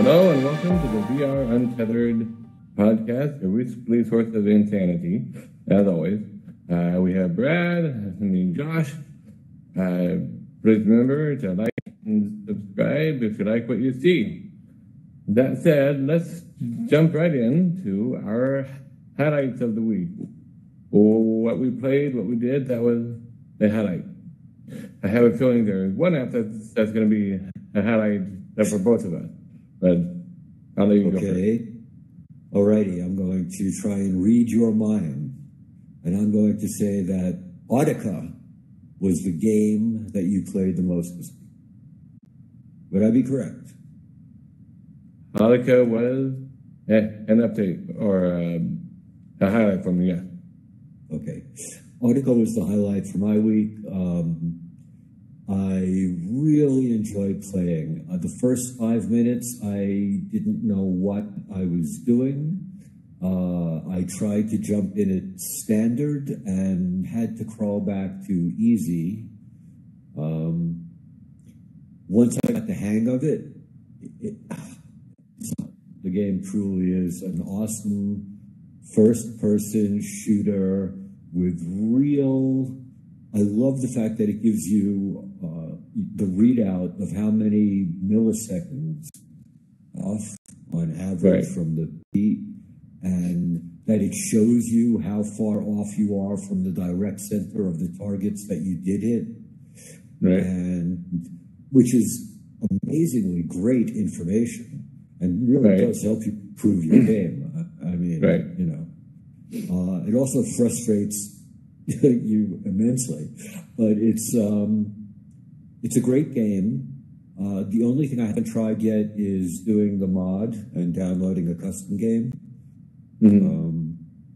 Hello and welcome to the VR Untethered podcast, a weekly source of insanity. As always, we have Brad and Josh. Please remember to like and subscribe if you like what you see. That said, let's jump right into our highlights of the week. What we played, what we did, that was the highlight. I have a feeling there's one app that's going to be a highlight for both of us. But I'll let you go first. Okay. Alrighty, I'm going to try and read your mind. And I'm going to say that Audica was the game that you played the most this week. Would I be correct? Audica was an update or a highlight for me, yeah. Okay. Audica was the highlight for my week. I really enjoyed playing. The first 5 minutes, I didn't know what I was doing. I tried to jump in at standard and had to crawl back to easy. Once I got the hang of it, the game truly is an awesome first-person shooter with real... I love the fact that it gives you the readout of how many milliseconds off on average from the beat, and that it shows you how far off you are from the direct center of the targets that you did hit, and which is amazingly great information and really does help you improve your game. I mean, you know, it also frustrates you immensely, but it's a great game. The only thing I haven't tried yet is doing the mod and downloading a custom game.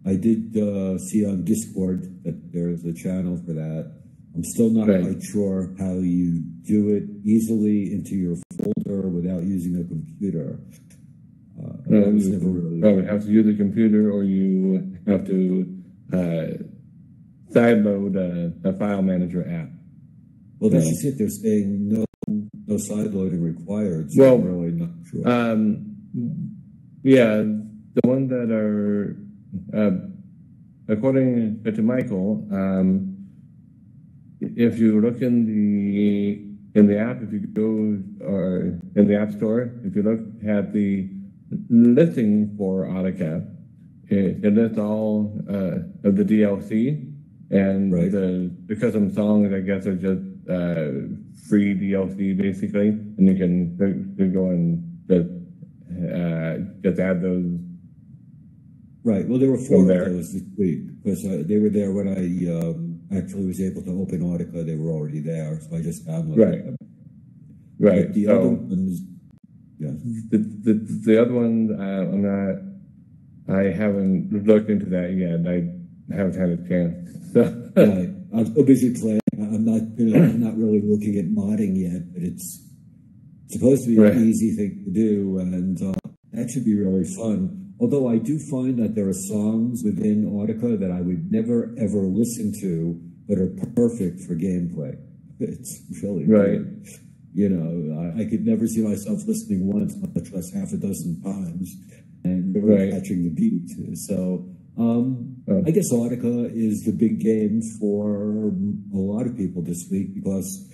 I did see on Discord that there's a channel for that. I'm still not quite sure how you do it easily into your folder without using a computer. Probably have to use a computer, or you have to sideload a file manager app. Well, that's just it. They're saying no sideloading required. So I'm really not sure. Yeah, the ones that are, according to Michael, if you look in the app, if you go or in the App Store, if you look at the listing for Audica, it lists all of the DLC. And the custom songs, I guess, are just free DLC, basically. And you can go and just add those. Right. Well, there were 4 of those this week, because they were there when I actually was able to open Audica. They were already there, so I just downloaded them. Right. But the other ones, the other ones, I haven't looked into that yet. I haven't had a chance. I'm so busy playing. I'm not really looking at modding yet, but it's supposed to be an easy thing to do, and that should be really fun. Although I do find that there are songs within Audica that I would never ever listen to, but are perfect for gameplay. It's really weird. You know, I could never see myself listening once, much less half a dozen times, and catching the beat. So. I guess Audica is the big game for a lot of people this week, because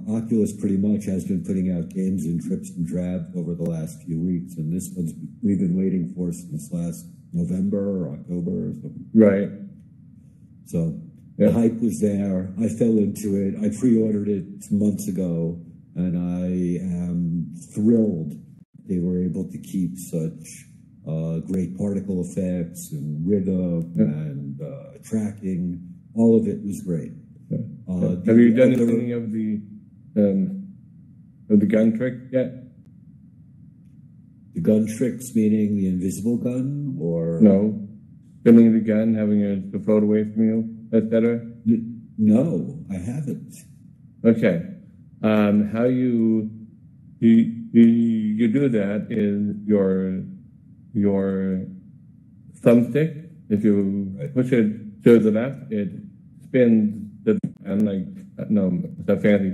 Oculus pretty much has been putting out games in drips and drabs over the last few weeks, and this one's we've been waiting for since last November or October or something. Right. So the hype was there. I fell into it. I pre-ordered it months ago, and I am thrilled they were able to keep such great particle effects and rhythm and tracking. All of it was great. Have you done any of the gun trick yet? The gun tricks, meaning the invisible gun, or no, spinning the gun, having it to float away from you, etc. No, I haven't. Okay, how you do that is your thumbstick, if you push it to the left, it spins the gun like, it's a fancy,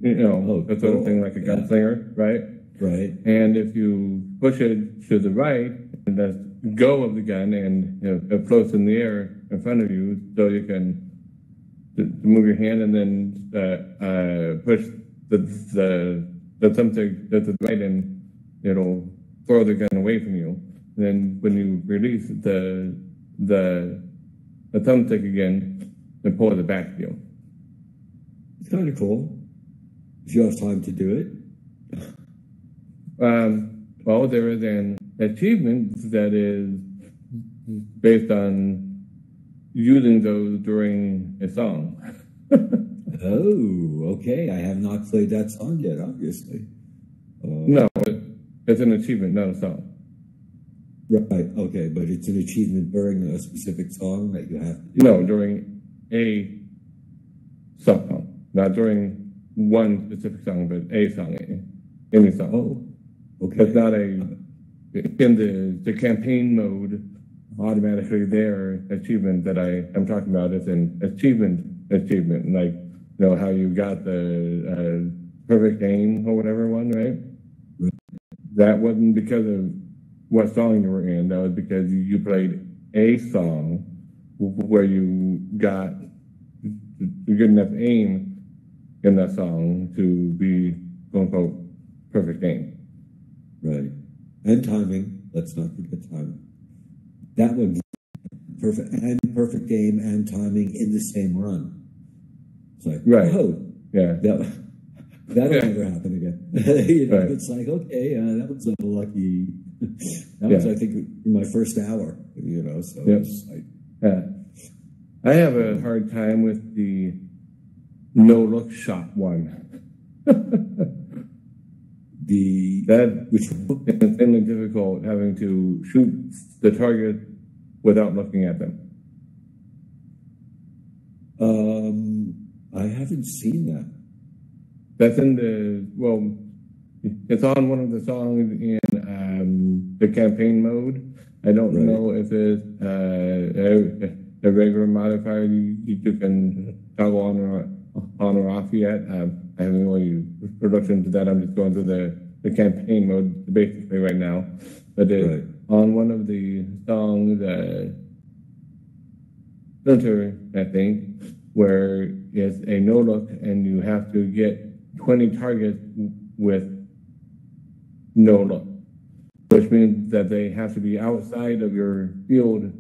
that sort of thing, like a gunslinger, right? Right. And if you push it to the right, that's go of the gun, and it floats in the air in front of you, so you can to move your hand and then push the thumbstick to the right, and it'll throw the gun away from you. Then when you release the thumbstick again, and pull it back to you. It's kind of cool if you have time to do it. Well, there is an achievement that is based on using those during a song. Oh, okay. I have not played that song yet, obviously. No, it's an achievement, not a song. Right, okay, but it's an achievement during a specific song that you have to do. No, during a song. Not during one specific song, but a song. Any song. Oh, okay. It's not in the campaign mode, automatically their achievement that I'm talking about is an achievement, like, how you got the perfect aim or whatever one, right? That wasn't because of what song you were in. That was because you played a song where you got good enough aim in that song to be, quote unquote, perfect aim. Right. And timing. Let's not forget timing. That would perfect aim and timing in the same run. It's like, right. Oh, yeah. That'll never happen again. Right. It's like, okay, that was a lucky. That was, I think, in my first hour. So it's like, I have a hard time with the no-look shot one. Which is insanely difficult, having to shoot the target without looking at them. I haven't seen that. That's in it's on one of the songs in the campaign mode. I don't know if it's a regular modifier you can toggle on or off yet. I haven't really looked into that. I'm just going through the campaign mode basically right now. But on one of the songs, Untethered, I think, where it's a no-look and you have to get 20 targets with no-look, which means that they have to be outside of your field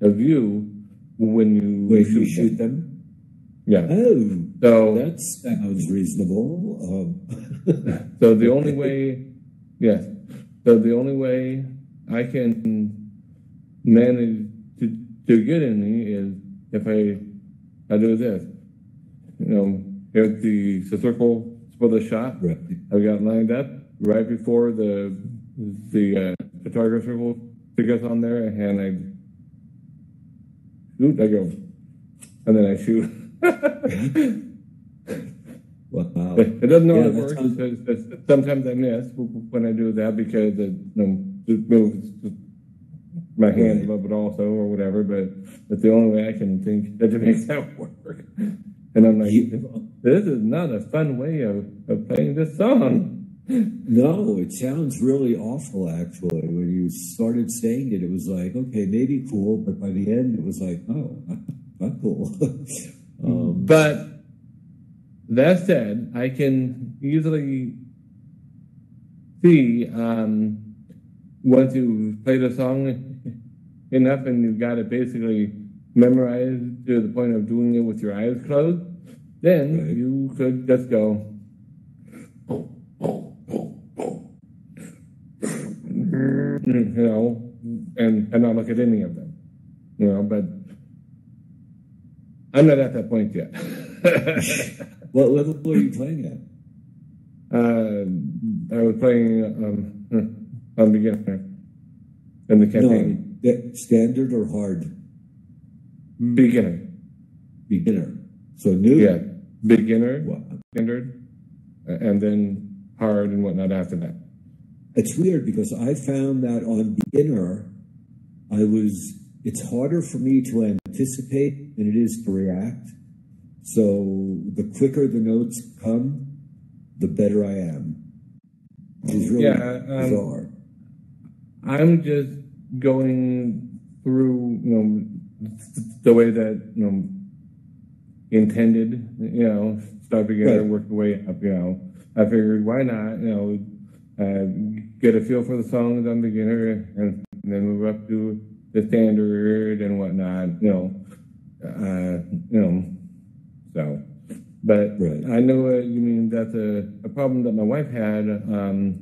of view when you shoot them. Yeah. Oh, so that sounds reasonable. So the only way I can manage to get any is if I do this. Here's the circle for the shot. Right. I've got lined up right before the target circle to get on there, and I shoot. I go, and then I shoot. Wow. It doesn't always work. Sometimes I miss when I do that because it moves my hand a little bit also or whatever, but it's the only way I can think that to make that work. And I'm like, this is not a fun way of playing this song. No, it sounds really awful, actually. When you started saying it, it was like, okay, maybe cool, but by the end, it was like, oh, not cool. But that said, I can easily see once you play the song enough and you've got it basically memorized to the point of doing it with your eyes closed, then you could just go, and not look at any of them, but I'm not at that point yet. What level were you playing at? I was playing on beginner in the campaign. No, standard or hard? Beginner. Beginner. So new? Yeah, beginner, wow. standard, and then hard and whatnot after that. It's weird because I found that on beginner, it's harder for me to anticipate than it is to react. So the quicker the notes come, the better I am. which is really bizarre. I'm just going through, the way that, intended, start beginner, work the way up, I figured, why not, get a feel for the songs on beginner and then move up to the standard and whatnot, so. But I know what you mean. That's a problem that my wife had on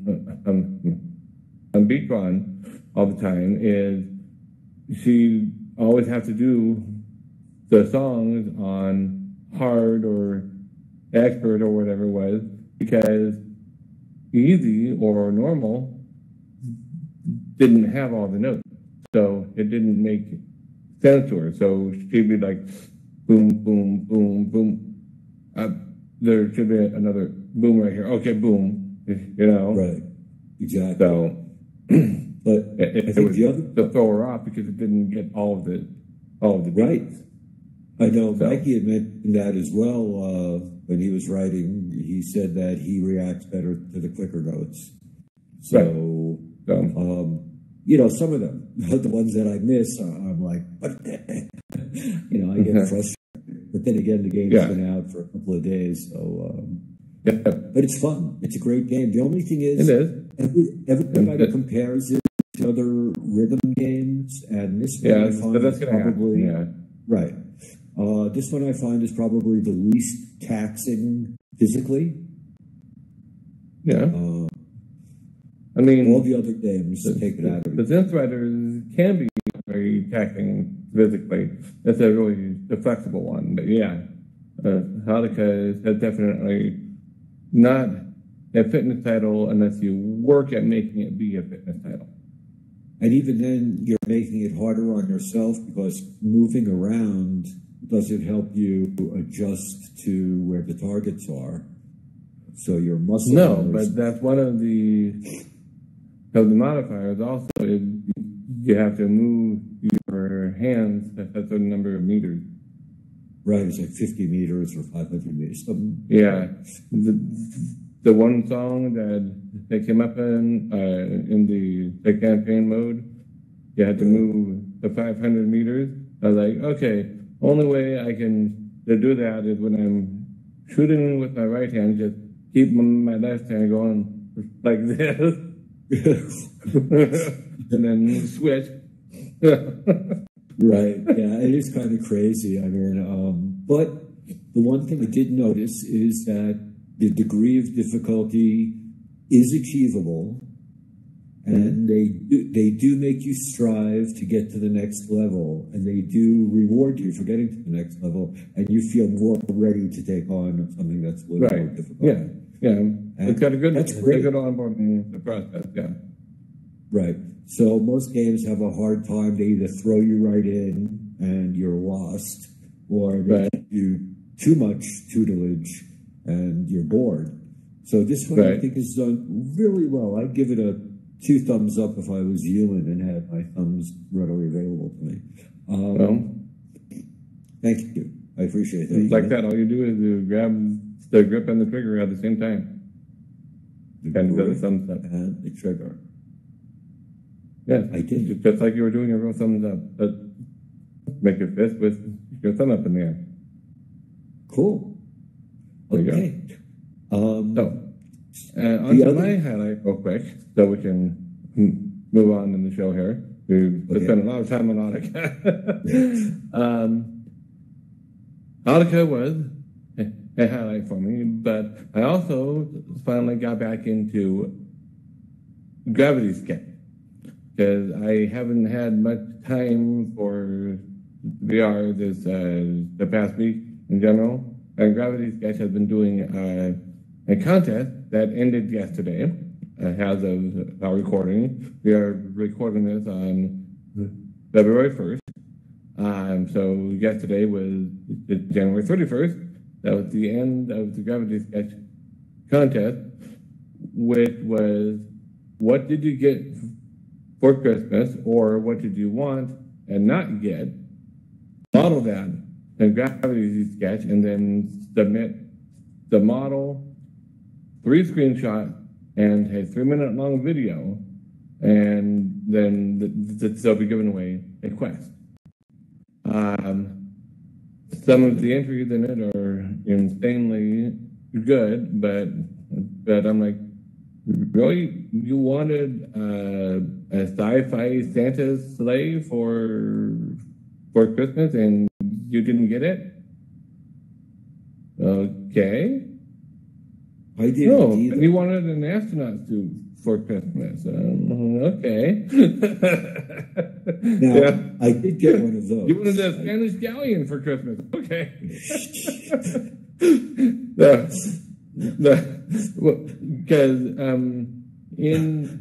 Beatron all the time is she always has to do the songs on hard or expert or whatever it was because easy or normal didn't have all the notes. So it didn't make sense to her. So she'd be like, boom, boom, boom, boom. There should be another boom right here. Okay, boom. Right. Exactly. So, but it was to throw her off because it didn't get all of the right. beats. I know Mikey had mentioned that as well when he was writing. He said that he reacts better to the quicker notes. So, some of them, the ones that I miss, I'm like, what the heck? I get frustrated. But then again, the game's been out for a couple of days, so. But it's fun. It's a great game. The only thing is, it is. Everybody compares it to other rhythm games, and this one I find that's going to happen. Right. This one I find is probably the least taxing physically. Yeah. All the other games take it out of the Synth Riders can be very taxing physically. That's a really flexible one. But Audica is definitely not a fitness title unless you work at making it be a fitness title. And even then, you're making it harder on yourself because moving around doesn't help you adjust to where the targets are. So your muscle. No, but that's one of the modifiers. Also, you have to move your hands a certain number of meters. Right, it's like 50 meters or 500 meters. Yeah. The one song that came up in the campaign mode, you had to move the 500 meters. I was like, okay, only way I can do that is when I'm shooting with my right hand, just keep my left hand going like this. And then switch. Right. Yeah, it is kind of crazy. I mean, but the one thing I did notice is that the degree of difficulty is achievable, and they do make you strive to get to the next level, and they do reward you for getting to the next level, and you feel more ready to take on something that's a little more difficult. Yeah. It's got a good onboarding the process. Yeah. Right. So most games have a hard time. They either throw you right in and you're lost, or they give you too much tutelage and you're bored. So this one I think is done really well. I'd give it a 2 thumbs up if I was you and had my thumbs readily available to me. Thank you. I appreciate that. Like that, all you do is you grab the grip and the trigger at the same time. And the thumbs up. And the trigger. Yeah, I did. Just like you were doing a real thumbs up. But make your fist with your thumb up in the air. Cool. Okay. Onto my highlight real quick, so we can move on in the show here. We spent a lot of time on Audica. Audica was a highlight for me, but I also finally got back into Gravity Sketch, because I haven't had much time for VR the past week in general. And Gravity Sketch has been doing a contest that ended yesterday, as of our recording. We are recording this on February 1st. So yesterday was January 31st. That was the end of the Gravity Sketch contest, which was, what did you get for Christmas, or what did you want and not get? Model that in Gravity Sketch, and then submit the model, 3 screenshots and a 3-minute long video, and then they'll be giving away a quest. Some of the entries in it are insanely good, but I'm like, really? You wanted a sci-fi Santa sleigh for Christmas and you didn't get it? Okay. I didn't either. You wanted an astronaut suit for Christmas. Okay. Now, yeah. I did get one of those. You wanted a Spanish galleon for Christmas. Okay. Because in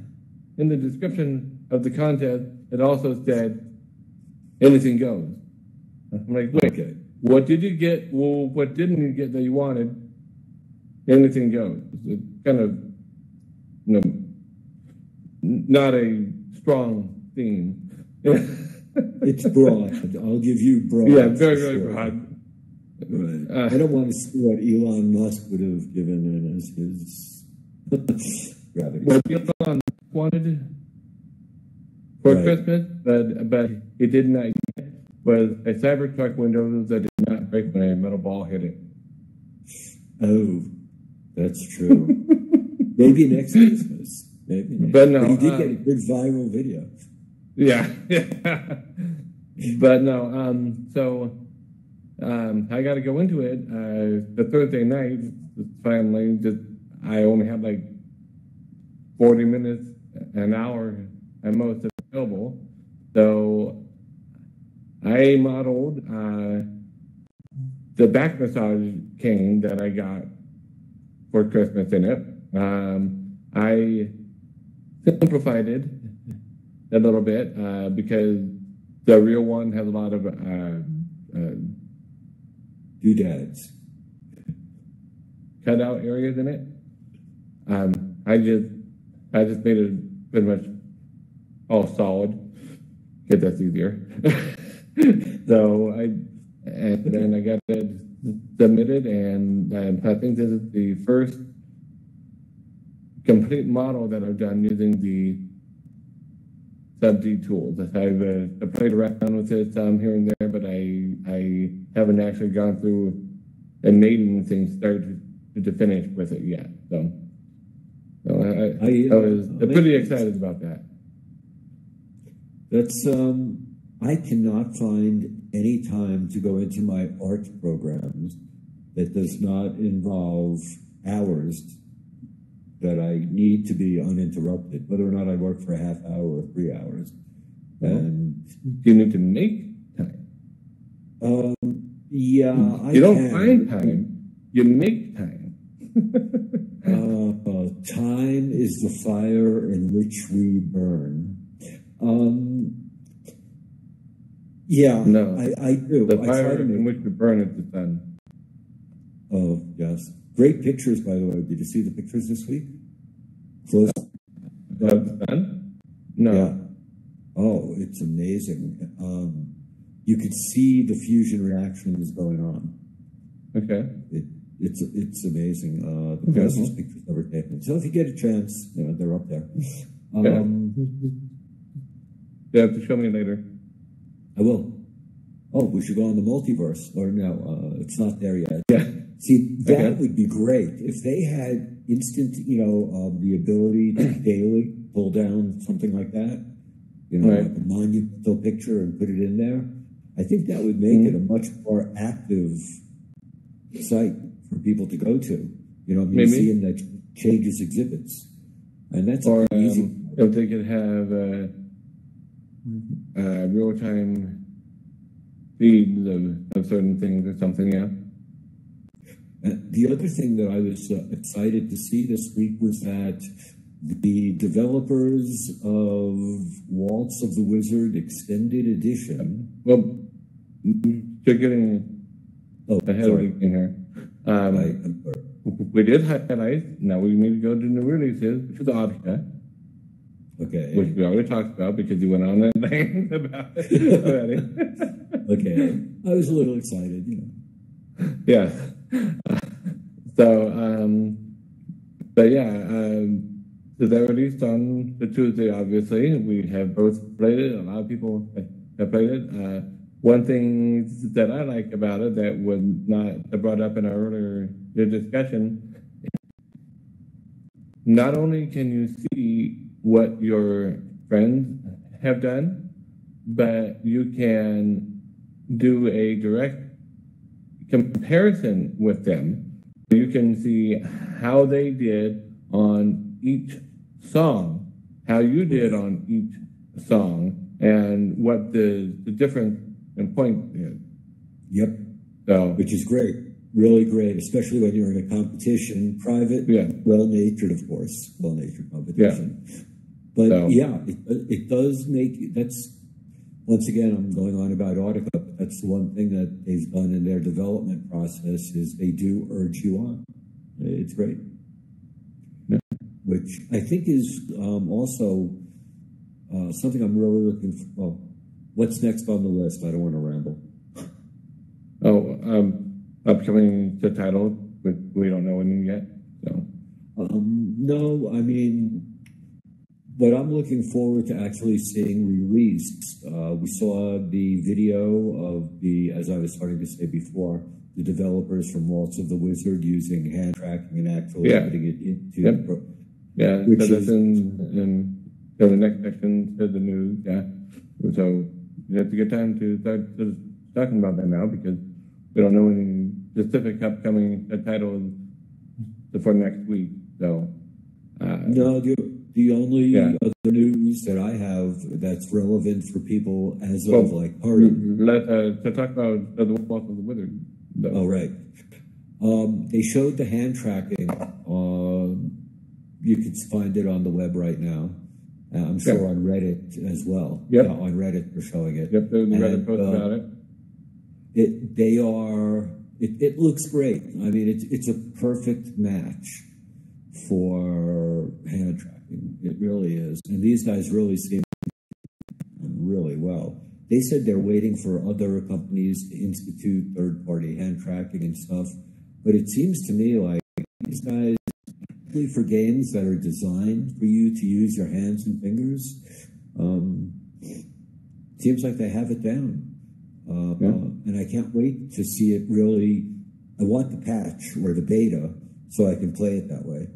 the description of the contest, it also said anything goes. I'm like, wait, okay. What did you get? Well, what didn't you get that you wanted? Anything goes. It's kind of, not a strong theme. It's broad. I'll give you broad. Yeah, very, very broad. Right. I don't want to see what Elon Musk would have given it as his gravity. What Elon wanted for Christmas, but he did not get, was a Cybertruck window that did not break when a metal ball hit it. Oh, that's true. Maybe next Christmas. Maybe. But no. But he did get a good viral video. Yeah. But no, I got to go into it. The Thursday night, finally, I only had like 40 minutes, an hour at most available. So I modeled the back massage cane that I got for Christmas in it. I simplified it a little bit because the real one has a lot of doodads, cutout areas in it. I just made it pretty much all solid because that's easier. So then I got it submitted, and I think this is the first complete model that I've done using the sub-D tools. I've played around with it here and there, but I haven't actually gone through and made anything start to finish with it yet. So I was pretty excited about that. That's I cannot find any time to go into my art programs that does not involve hours that I need to be uninterrupted, whether or not I work for a half hour or 3 hours. And you need to make time. Yeah, you don't find time; you make time. Time is the fire in which we burn. Yeah, no, I do. The fire in which we burn is the sun. Oh, yes. Great pictures, by the way. Did you see the pictures this week? Close. Of the sun? No. Yeah. Oh, it's amazing. You could see the fusion reactions going on. Okay. It's amazing. The best pictures ever taken. So if you get a chance, they're up there. You have to show me later. I will. Oh, we should go on the multiverse. Or no, it's not there yet. Yeah. See, that would be great. If they had instant, the ability to daily pull down something like that, like a monumental picture and put it in there, I think that would make it a much more active site for people to go to. A museum that changes exhibits. And that's easy. If they could have real-time feeds of certain things or something, yeah. The other thing that I was excited to see this week was that the developers of Waltz of the Wizard Extended Edition. Well, you're getting ahead of me here. We did highlight. Now we need to go to new releases, which is Audica. Okay. Which we already talked about because you went on that thing about it already. Okay. I was a little excited, Yeah. So, but yeah, So they released on the Tuesday, obviously. We have both played it. A lot of people have played it. One thing that I like about it that was not brought up in our earlier discussion, not only can you see what your friends have done, but you can do a direct comparison with them. You can see how they did on each song, how you did on each song, and what the difference in point is. Yep. So, which is great, really great, especially when you're in a competition, private, well-natured, of course, well-natured competition. Yeah. But it does make, that's, once again, I'm going on about Audica, but that's the one thing that they've done in their development process is they do urge you on. It's great. Yeah. Which I think is also something I'm really looking for. Well, what's next on the list? I don't want to ramble. Upcoming title, but we don't know anything yet. So. No, I mean, but I'm looking forward to actually seeing released. We saw the video of the, as I was starting to say before, the developers from Waltz of the Wizard using hand tracking and actually putting it into which so that's in the next section to the news. Yeah, so it's a good time to start talking about that now because we don't know any specific upcoming titles for next week. So no, the only other news that I have that's relevant for people as of like party. To talk about the Waltz of the Wizard. Though. Oh right. They showed the hand tracking. You can find it on the web right now. I'm sure on Reddit as well. Yep. Yeah, on Reddit they're showing it. Yep, there's a Reddit post about it. It looks great. I mean, it's a perfect match for hand tracking. It really is. And these guys really seem really well. They said they're waiting for other companies to institute third-party hand tracking and stuff. But it seems to me like these guys, for games that are designed for you to use your hands and fingers, seems like they have it down. And I can't wait to see it really. I want the patch or the beta so I can play it that way.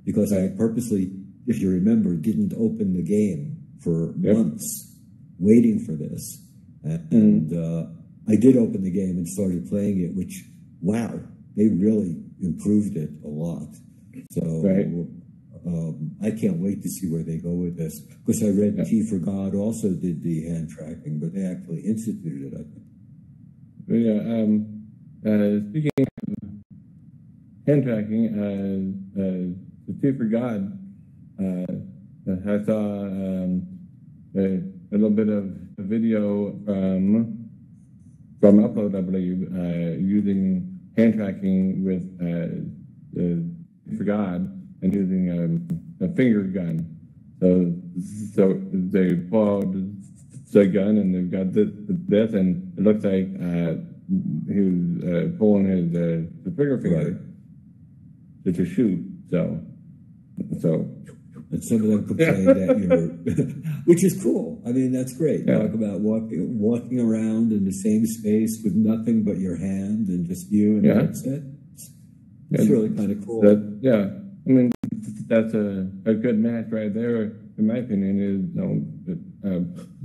Because I purposely, if you remember, didn't open the game for months waiting for this. And I did open the game and started playing it, which, wow, they really improved it a lot. So I can't wait to see where they go with this. Because I read T for God also did the hand tracking, but they actually instituted it, I think. Speaking of hand tracking, the T for God, I saw a little bit of a video from Upload, I believe, using hand tracking with for God and using a finger gun. So they pull out the gun and they've got this and it looks like he was pulling his the trigger finger to shoot. So. And some of them complain that you're, which is cool. I mean, that's great. Yeah. Talk about walking around in the same space with nothing but your hand and just you and the headset. It's really kind of cool. I mean, that's a good match right there, in my opinion, is,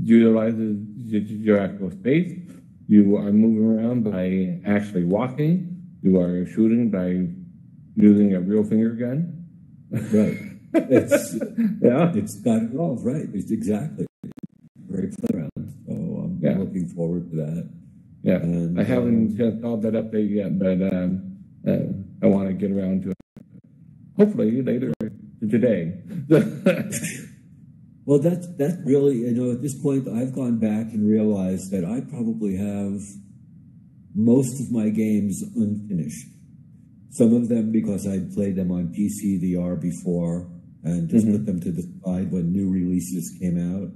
utilizes your actual space. You are moving around by actually walking. You are shooting by using a real finger gun. Right. It's got it all right. It's exactly very playground. So I'm looking forward to that. Yeah, and I haven't installed that update yet, but I want to get around to it. Hopefully later today. Well, that really, at this point, I've gone back and realized that I probably have most of my games unfinished. Some of them because I'd played them on PC VR before and just put them to the side when new releases came out.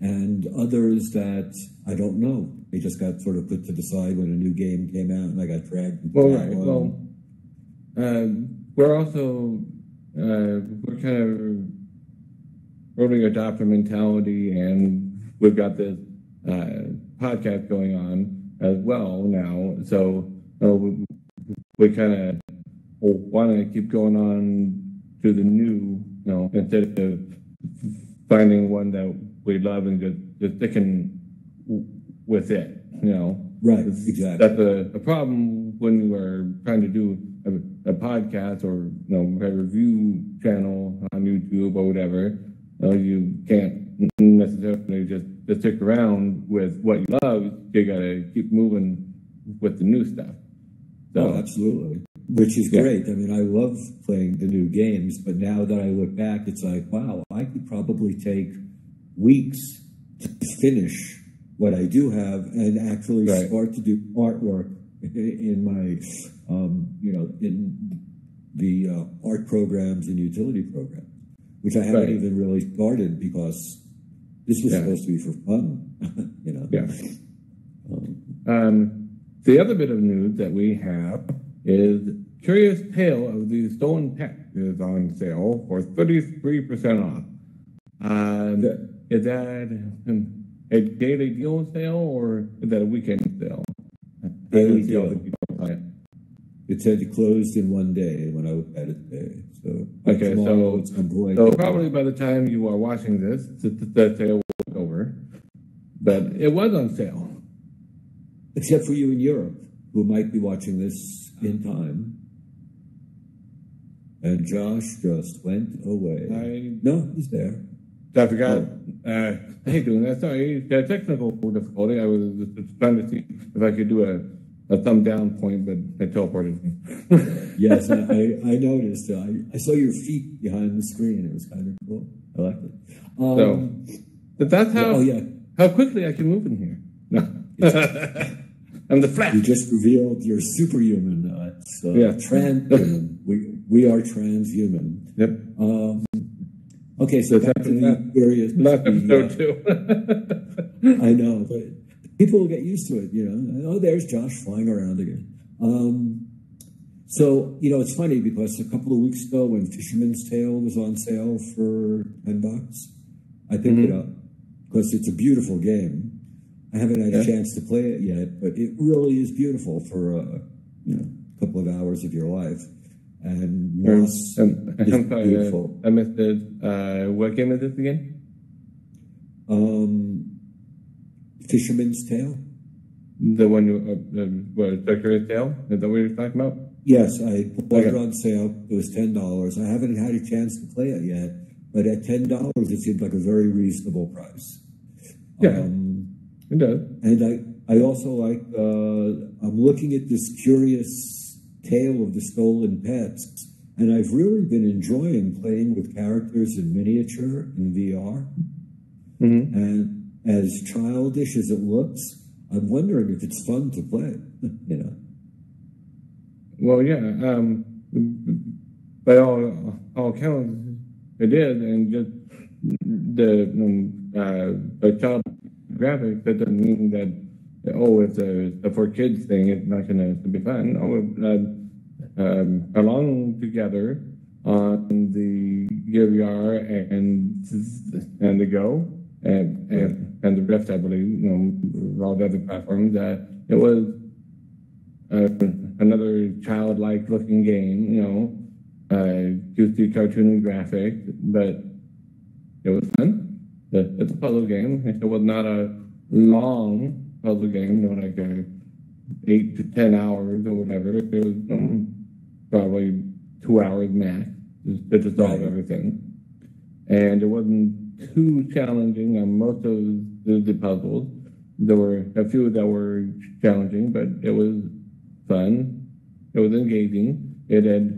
And others that I don't know. They just got sort of put to the side when a new game came out and I got dragged. We're also, we're kind early adopter mentality, and we've got this podcast going on as well now. So we kind of want to keep going on to the new, instead of finding one that we love and just sticking with it, Right, exactly. That's a problem when you are trying to do a podcast or a review channel on YouTube or whatever. You can't necessarily just stick around with what you love. You got to keep moving with the new stuff. So, absolutely. Which is great. I mean, I love playing the new games, but now that I look back, it's like, wow, I could probably take weeks to finish what I do have and actually start to do artwork in my, in the art programs and utility programs, which I haven't even really started because this was supposed to be for fun, The other bit of news that we have is Curious Tale of the Stolen Pet is on sale for 33% off. Is that a daily deal sale or is that a weekend sale? Daily deal. It said it closed in one day when I looked at it today. So probably by the time you are watching this, the sale will be over. But it was on sale. Except for you in Europe, who might be watching this in time. And Josh just went away. No, he's there. I forgot. I hate doing that. Sorry, technical difficulty. I was just trying to see if I could do a thumb down point, but it teleported me. Yes, I noticed. I saw your feet behind the screen. It was kind of cool. I liked it. But that's how quickly I can move in here. No. I'm the Flash. You just revealed you're superhuman. Transhuman. We are transhuman. Yep. Okay, so back to the curious. Episode 2. I know, but people will get used to it. Oh, there's Josh flying around again. So it's funny because a couple of weeks ago when Fisherman's Tale was on sale for $10, I picked it up because it's a beautiful game. I haven't had a chance to play it yet, but it really is beautiful for a couple of hours of your life. And Moss is beautiful. I missed it. What game is this again? Fisherman's Tale. The one Curious Tale? Is that what you're talking about? Yes, I bought it on sale. It was $10. I haven't had a chance to play it yet, but at $10, it seems like a very reasonable price. Yeah. It does. And I also like, I'm looking at this Curious Tale of the Stolen Pets, and I've really been enjoying playing with characters in miniature in VR. Mm-hmm. And as childish as it looks, I'm wondering if it's fun to play, Well, yeah. By all accounts, it is, and just the child graphics, that doesn't mean that it's a for kids thing. It's not going to be fun. Along together on the Gear VR and the Go and the Rift, I believe, all the other platforms. It was another childlike looking game. Cutesy cartoony graphics, but it was fun. It's a puzzle game. It was not a long puzzle game, like 8 to 10 hours or whatever. It was probably 2 hours max to solve everything. And it wasn't too challenging on most of the puzzles. There were a few that were challenging, but it was fun. It was engaging. It had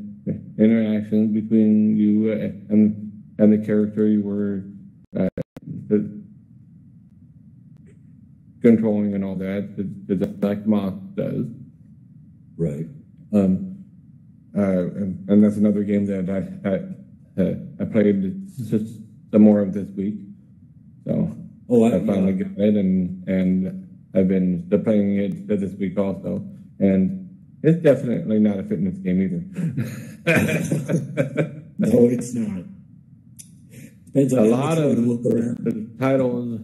interactions between you and the character you were controlling and all that, like Moss does. Right. And that's another game that I played some more of this week. So I finally got it, and I've been playing it this week also. And it's definitely not a fitness game either. No, it's not. Depends a on how lot much you of want to look around. the titles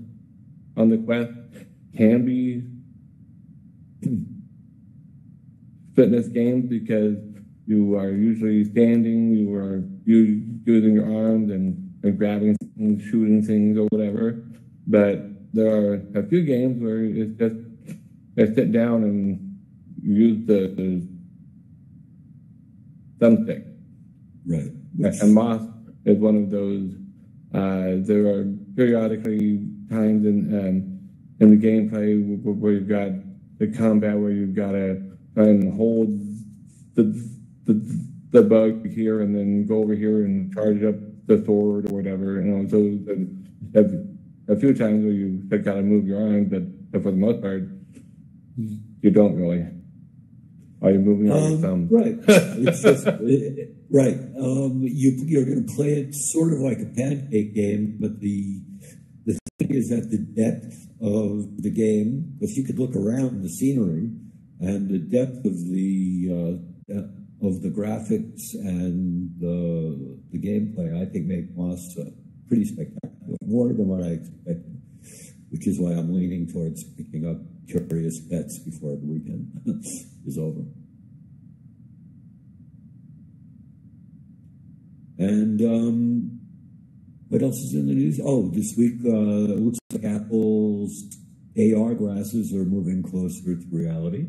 on the Quest can be fitness games because you are usually standing, you are using your arms and grabbing things, shooting things or whatever. But there are a few games where it's just sit down and use the thumbstick. Right. And Moss is one of those. There are periodically times in the gameplay where you've got the combat where you've got to try and hold the bug here and then go over here and charge up the sword or whatever. So there's a few times where you got to move your arms, but for the most part, you don't really. Are you moving on your thumb? Right. It's just, right. You're going to play it sort of like a pancake game, but the thing is that the depth of the game, if you could look around the scenery and the depth of the graphics and the gameplay, I think make Moss pretty spectacular, more than what I expected, which is why I'm leaning towards picking up Curious Pets before the weekend is over. And what else is in the news? Oh, this week it looks like Apple's AR glasses are moving closer to reality.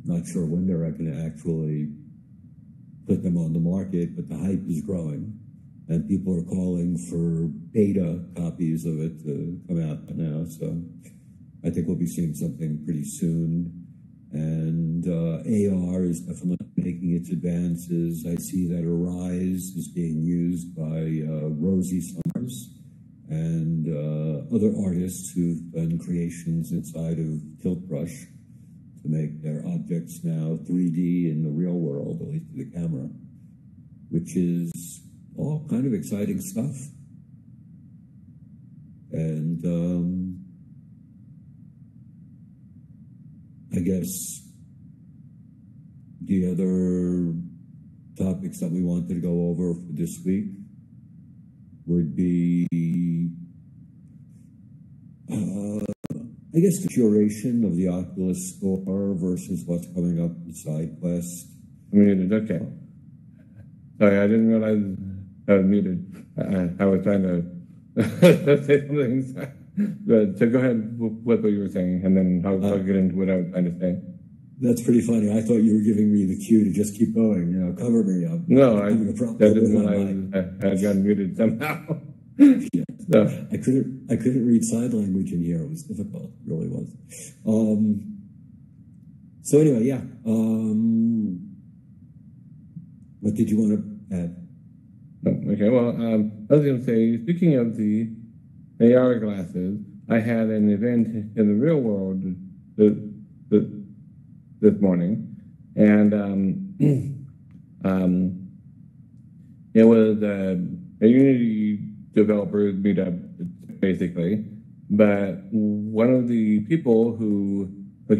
Not sure when they're going to actually put them on the market, but the hype is growing. And people are calling for beta copies of it to come out now. So I think we'll be seeing something pretty soon. And AR is definitely making its advances. I see that Arise is being used by Rosie Summers and other artists who've done creations inside of Tilt Brush to make their objects now 3D in the real world, at least to the camera, which is all kind of exciting stuff. And I guess the other topics that we wanted to go over for this week would be, I guess, the curation of the Oculus Store versus what's coming up with SideQuest. Muted, okay. Sorry, I didn't realize I was muted. I was trying to say something. But, so go ahead with what you were saying, and then I'll get into what I was trying to say. That's pretty funny. I thought you were giving me the cue to just keep going. Cover me up. No, I didn't realize I had gotten muted somehow. Yeah. So. I couldn't read sign language in here. It was difficult. It really was. So anyway, yeah. What did you want to add? Okay. Well, I was going to say, speaking of the AR glasses, I had an event in the real world this morning, and it was a Unity developers meetup, basically. But one of the people who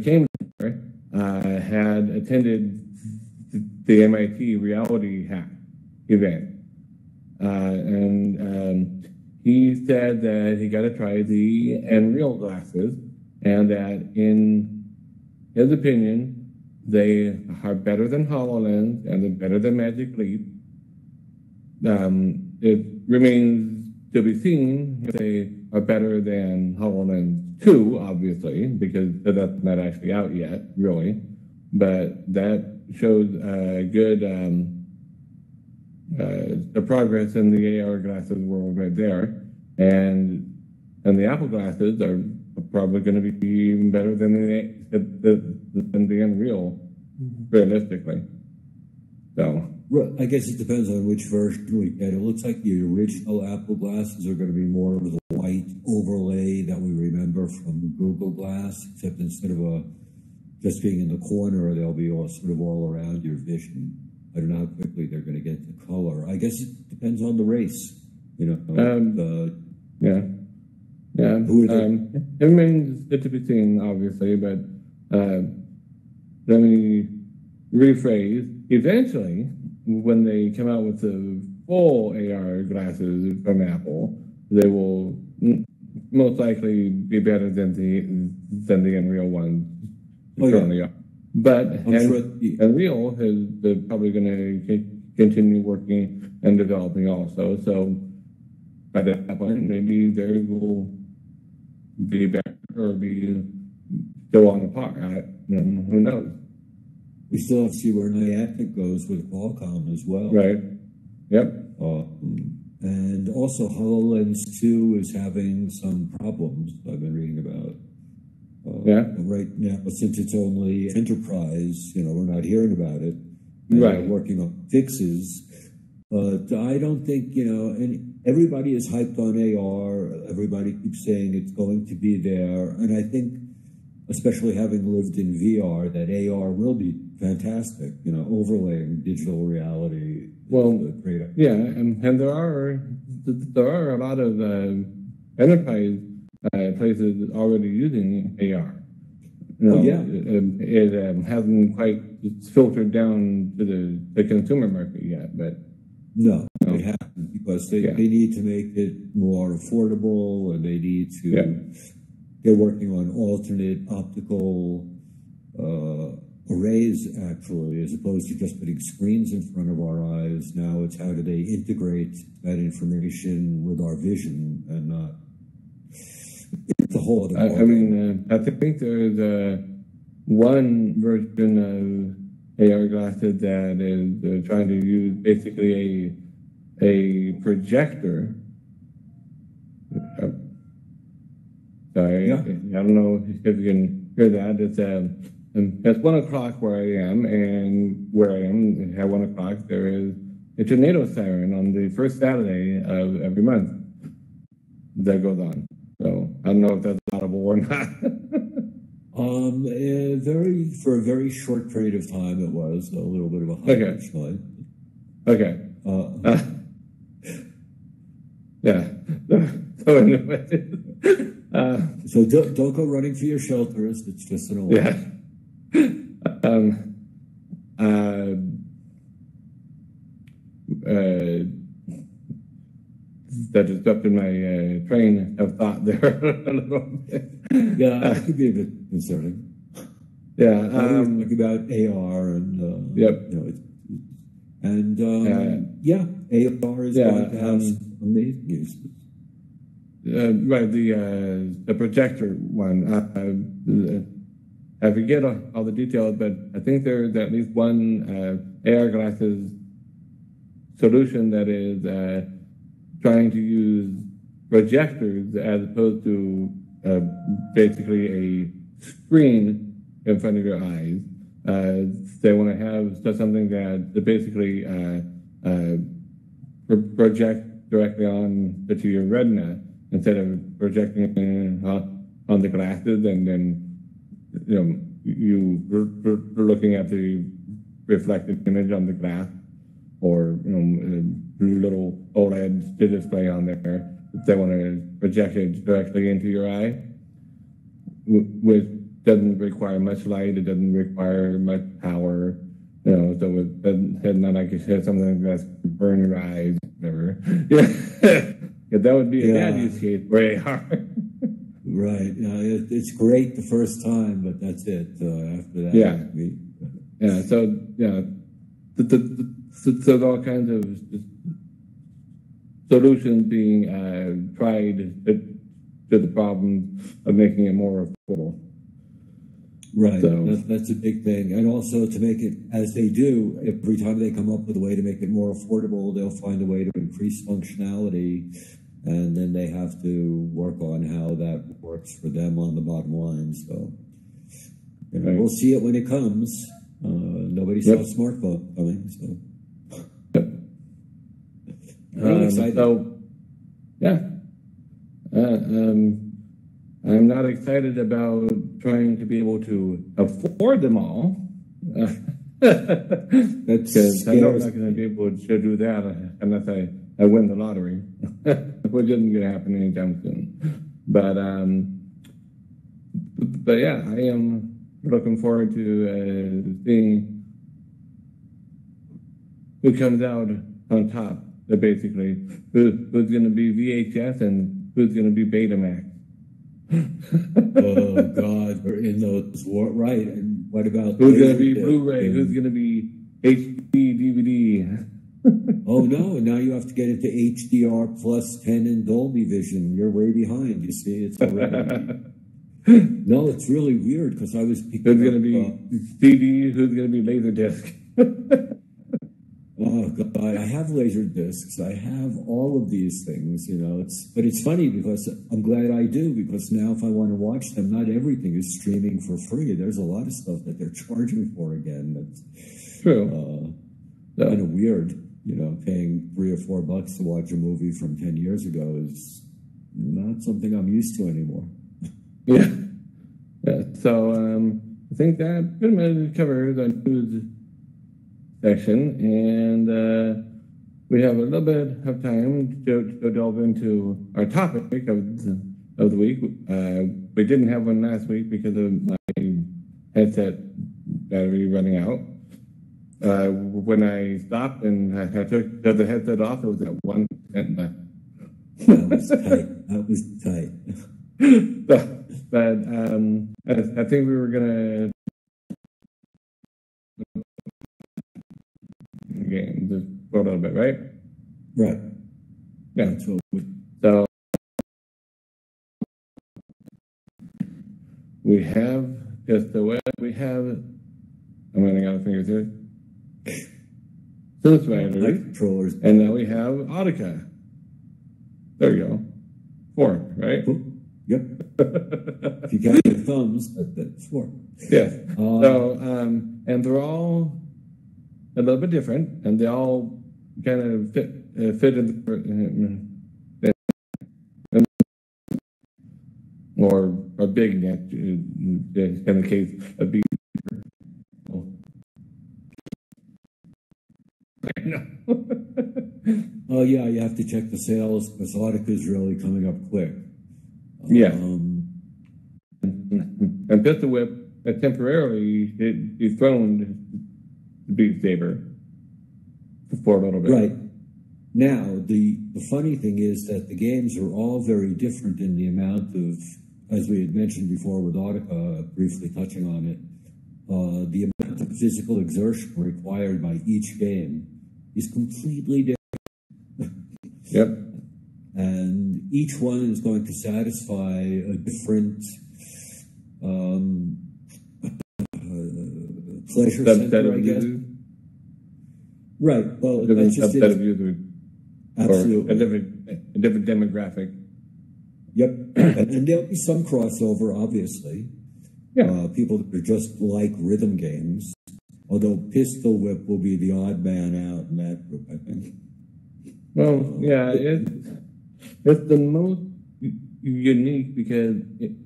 came there had attended the MIT Reality Hack event, and he said that he got to try the Unreal glasses, and that in his opinion, they are better than HoloLens and they're better than Magic Leap. It remains to be seen if they are better than HoloLens 2, obviously, because that's not actually out yet, really. But that shows good the progress in the AR glasses world right there. And the Apple glasses are probably going to be even better than the Unreal, realistically. So, well, I guess it depends on which version we get. It looks like the original Apple glasses are going to be more of the white overlay that we remember from Google Glass, except instead of just being in the corner, they'll be all sort of all around your vision. I don't know how quickly they're going to get the color. I guess it depends on the race. Yeah. It remains to be seen, obviously, but let me rephrase. Eventually, when they come out with the full AR glasses from Apple, they will most likely be better than the Unreal ones currently are. But Unreal is probably going to continue working and developing also. So by that point, maybe they will be better or be still on the par. Who knows? We still have to see where Niantic goes with Qualcomm as well. Right. Yep. And also HoloLens 2 is having some problems I've been reading about. Right now, since it's only enterprise, we're not hearing about it. Right. We're working on fixes. But I don't think, and everybody is hyped on AR. Everybody keeps saying it's going to be there. And I think, especially having lived in VR, that AR will be fantastic, overlaying digital reality. Well, yeah, and there are a lot of enterprise places already using AR. It hasn't quite filtered down to the consumer market yet, but no, it hasn't, because they need to make it more affordable, and they need to. They're working on alternate optical arrays, actually, as opposed to just putting screens in front of our eyes. Now it's how do they integrate that information with our vision and not. It's a whole other I think there's one version of AR glasses that is trying to use basically a projector. Sorry, I don't know if you can hear that. It's 1 o'clock where I am, and where I am at 1 o'clock there is a tornado siren on the first Saturday of every month that goes on. So I don't know if that's audible or not. For a very short period of time, it was a little bit of a high pitch noise. Okay. Yeah. So anyway. So don't go running for your shelters. It's just an alarm. That disrupted my train of thought there a little bit. Yeah, it could be a bit concerning. Yeah, talking about AR and AR is going to have some amazing uses. Right, the projector one. I forget all the details, but I think there's at least one AR glasses solution that is trying to use projectors as opposed to basically a screen in front of your eyes. They want to have something that basically project directly on to your retina instead of projecting on the glasses, and then you're looking at the reflected image on the glass, or little OLED display on there. If they want to project it directly into your eye, which doesn't require much light, it doesn't require much power, so it doesn't, not like you said, something that's burn your eyes, whatever. Yeah, that would be a bad use case for AR. Right. It's great the first time, but that's it. After that, So there's all kinds of solutions being tried to the problem of making it more affordable. Right. So, that's a big thing. And also to make it, as they do, every time they come up with a way to make it more affordable, they'll find a way to increase functionality, and then they have to work on how that works for them on the bottom line. So we'll see it when it comes. Nobody saw a smartphone coming, so. I'm excited. I'm not excited about trying to be able to afford them all. That's because I know I'm not going to be able to do that unless I win the lottery, which isn't going to happen anytime soon. But yeah, I am looking forward to seeing who comes out on top, basically. Who's going to be VHS and who's going to be Betamax. Oh, God, we're in those right. And what about who's going to be Blu-ray? Who's going to be HD, DVD? Oh, no, now you have to get into HDR plus 10 and Dolby Vision. You're way behind, you see. It's already... No, it's really weird because I was picking Who's going to be CD? Who's going to be Laserdisc? Oh, God, I have laser discs. I have all of these things, you know. But it's funny because I'm glad I do, because now if I want to watch them, not everything is streaming for free. There's a lot of stuff that they're charging for again. That's true. Kind of weird, you know, paying $3 or $4 to watch a movie from 10 years ago is not something I'm used to anymore. Yeah. So I think that pretty much covers our news section, and we have a little bit of time to delve into our topic of the week. We didn't have one last week because of my headset battery running out. When I stopped and I took the headset off, it was at 1% left. That was tight. But I think we were gonna game just for a little bit, right? Right. Yeah. So we have just the way we have. I'm running out of fingers here. Synth Riders, controllers, and now we have Audica. There you go. 4, right? Yep. If you count your thumbs, that's 4. Yes. And they're all a little bit different, and they all kind of fit in or a big net in the case of being. Oh yeah, you have to check the sales because Audica is really coming up quick. Yeah. And Pistol Whip temporarily dethroned Beat Saber for a little bit. Right. Now, the funny thing is that the games are all very different in the amount of, as we had mentioned before with Audica, briefly touching on it, the amount of physical exertion required by each game is completely different. Yep. And each one is going to satisfy a different pleasure center, I guess. Right. Well, that's just it. Of users. Absolutely. Or a different demographic. Yep. And there'll be some crossover, obviously. Yeah. People that are just like rhythm games. Although Pistol Whip will be the odd man out in that group, I think. Well, yeah, it's the most unique because it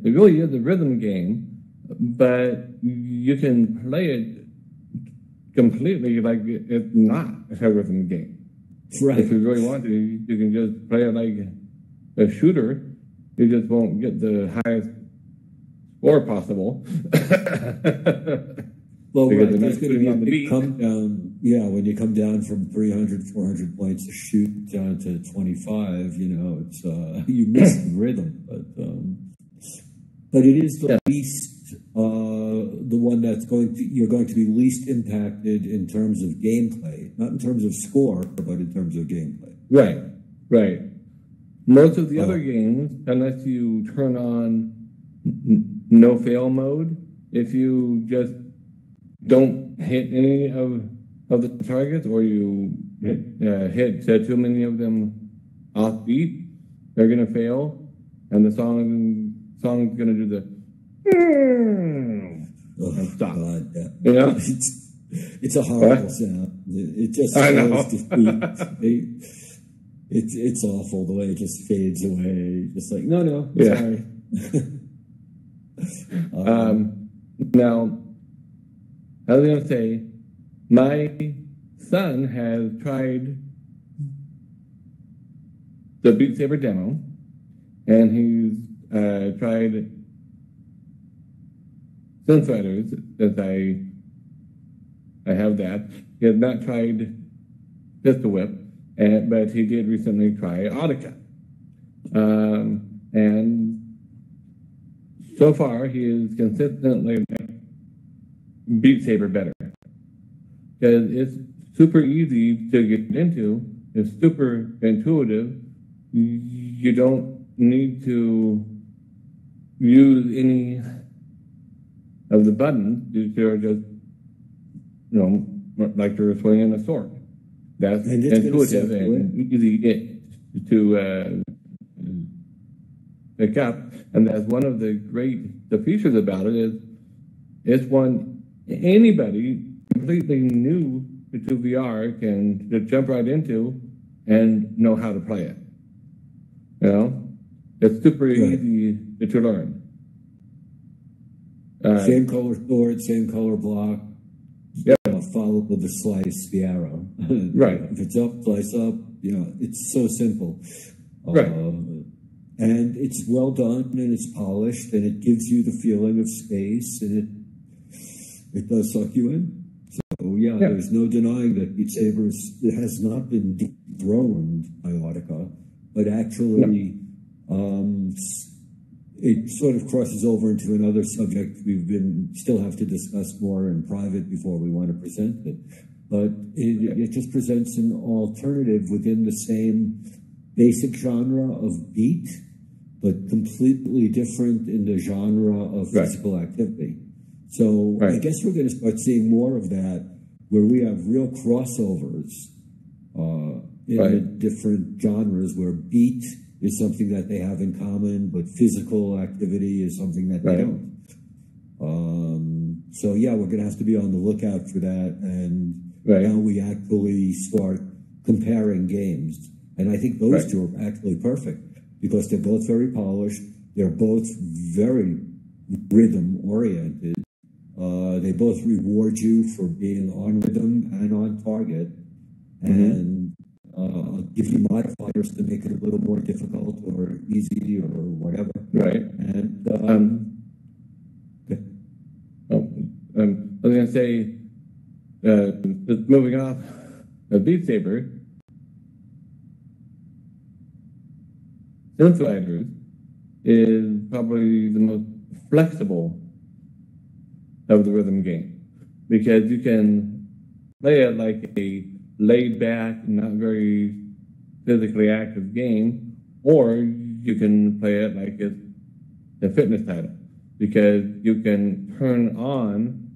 really is a rhythm game, but you can play it completely like it's not a rhythm game. Right. If you really want to, you can just play it like a shooter. You just won't get the highest score possible. Well, right. There's going to be when you come down, when you come down from 300, 400 points to shoot down to 25, you know, it's you miss the rhythm, but it is the least the one that's you're going to be least impacted in terms of gameplay, not in terms of score, but in terms of gameplay. Right, right. Most of the other games, unless you turn on no fail mode, if you just don't hit any of the targets, or you hit too many of them off beat, they're gonna fail, and the song's gonna do the and stop. God, yeah. You know, it's a horrible sound. It just slows defeat. It's awful the way it just fades away. Just like no, sorry. Now, I was going to say, my son has tried the Beat Saber demo, and he's tried Synth Riders, since I have that, He has not tried Pistol Whip, but he did recently try Audica. And so far, he is consistently Beat Saber better. Because it's super easy to get into. It's super intuitive. You don't need to use any of the buttons. You're just, like you're swinging a sword. That's intuitive and easy to pick up. And that's one of the features about it is it's one anybody completely new to VR can just jump right into and know how to play it. It's super easy to learn. Same color sword, same color block. Yeah. Follow with the slice, the arrow. Right. If it's up, slice up. It's so simple. Right. And it's well done, and it's polished, and it gives you the feeling of space, and it does suck you in. So there's no denying that Beat Saber has not been dethroned by Audica, but actually it sort of crosses over into another subject still have to discuss more in private before we want to present it. But it just presents an alternative within the same basic genre of beat, but completely different in the genre of physical activity. So I guess we're going to start seeing more of that, where we have real crossovers in different genres, where beat is something that they have in common, but physical activity is something that they don't. We're going to have to be on the lookout for that, and now we actually start comparing games. And I think those two are actually perfect, because they're both very polished, they're both very rhythm-oriented. They both reward you for being on rhythm and on target, and give you modifiers to make it a little more difficult or easy or whatever. Right. And I was going to say, just moving off of Beat Saber, Untethered is probably the most flexible of the rhythm game, because you can play it like a laid-back, not very physically active game, or you can play it like it's a fitness title, because you can turn on